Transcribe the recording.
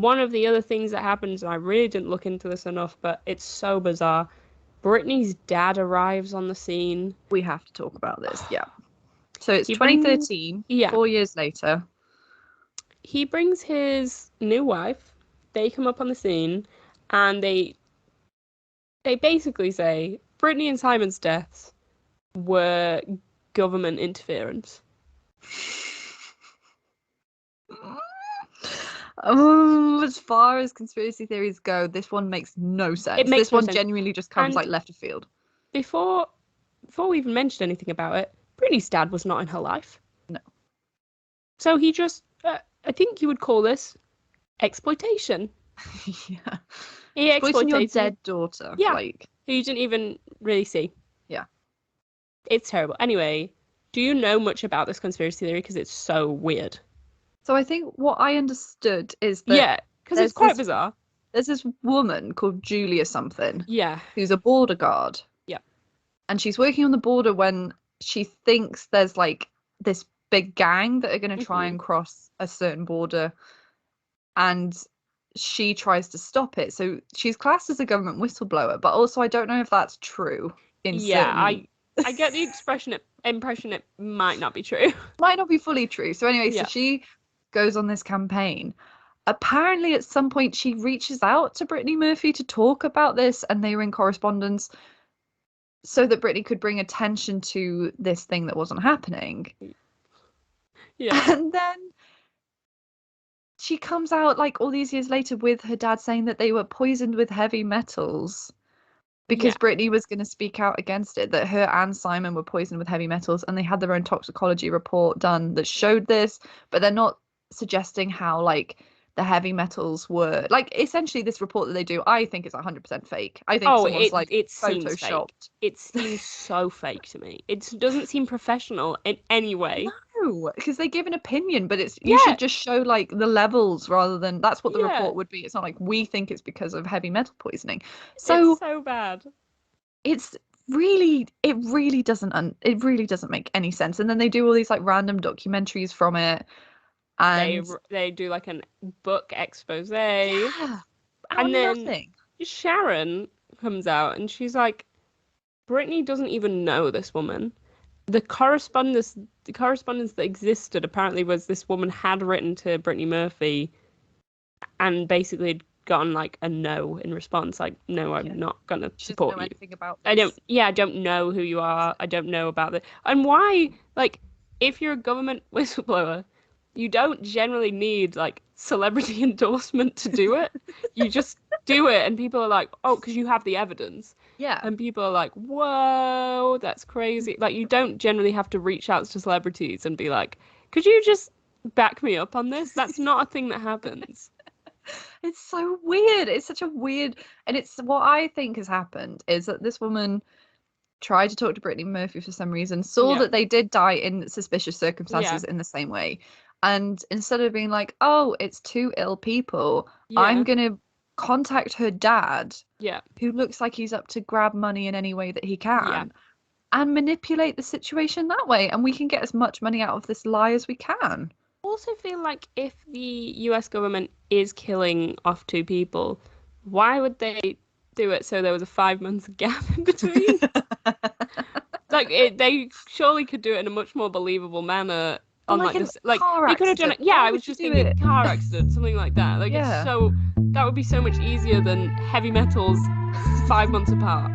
one of the other things that happens, and I really didn't look into this enough, but it's so bizarre. Brittany's dad arrives on the scene. We have to talk about this, yeah. So it's He 2013, yeah. 4 years later. He brings his new wife. They come up on the scene, and they basically say Brittany and Simon's deaths were government interference. As far as conspiracy theories go, this one makes no sense. This one genuinely just comes like left of field. Before we even mentioned anything about it, Brittany's dad was not in her life. No. So he just, I think you would call this exploitation. Yeah. He exploited your dead daughter. Yeah. Like, who you didn't even really see. Yeah. It's terrible. Anyway, do you know much about this conspiracy theory? Because it's so weird. So I think what I understood is that... Yeah, because it's quite bizarre. There's this woman called Julia something. Yeah. Who's a border guard. Yeah. And she's working on the border when she thinks there's like this big gang that are going to try and cross a certain border. And she tries to stop it. So she's classed as a government whistleblower, but also I don't know if that's true. I get the impression it might not be true. Might not be fully true. So anyway, so she goes on this campaign. Apparently at some point she reaches out to Brittany Murphy to talk about this, and they were in correspondence so that Brittany could bring attention to this thing that wasn't happening. Yeah. And then she comes out like all these years later with her dad saying that they were poisoned with heavy metals because Brittany was going to speak out against it, that her and Simon were poisoned with heavy metals, and they had their own toxicology report done that showed this, but they're not suggesting how like the heavy metals were like essentially this report that they do. I think it's 100% fake. I think someone's it photoshopped. It seems so fake to me. It doesn't seem professional in any way. No, because they give an opinion, but it's you should just show like the levels rather than that's what the report would be. It's not like we think it's because of heavy metal poisoning. So it's so bad. It really doesn't make any sense. And then they do all these like random documentaries from it. And they do like a book expose. Yeah. And then Sharon comes out and she's like, Brittany doesn't even know this woman. The correspondence that existed apparently was this woman had written to Brittany Murphy and basically had gotten like a no in response, like, no, I'm not gonna support you. Anything about this. I don't know who you are. I don't know about this. And why, like, if you're a government whistleblower, you don't generally need like celebrity endorsement to do it. You just do it and people are like, oh, because you have the evidence. Yeah. And people are like, whoa, that's crazy. Like, you don't generally have to reach out to celebrities and be like, could you just back me up on this? That's not a thing that happens. It's so weird. It's such a weird... And it's what I think has happened is that this woman tried to talk to Brittany Murphy for some reason, saw that they did die in suspicious circumstances in the same way. And instead of being like, oh, it's two ill people, I'm going to contact her dad, who looks like he's up to grab money in any way that he can, and manipulate the situation that way. And we can get as much money out of this lie as we can. I also feel like if the US government is killing off two people, why would they do it so there was a 5 month gap in between? Like, they surely could do it in a much more believable manner. On like this, like they could have done it. Yeah, I was just thinking car accident, something like that. Like it's so that would be so much easier than heavy metals 5 months apart.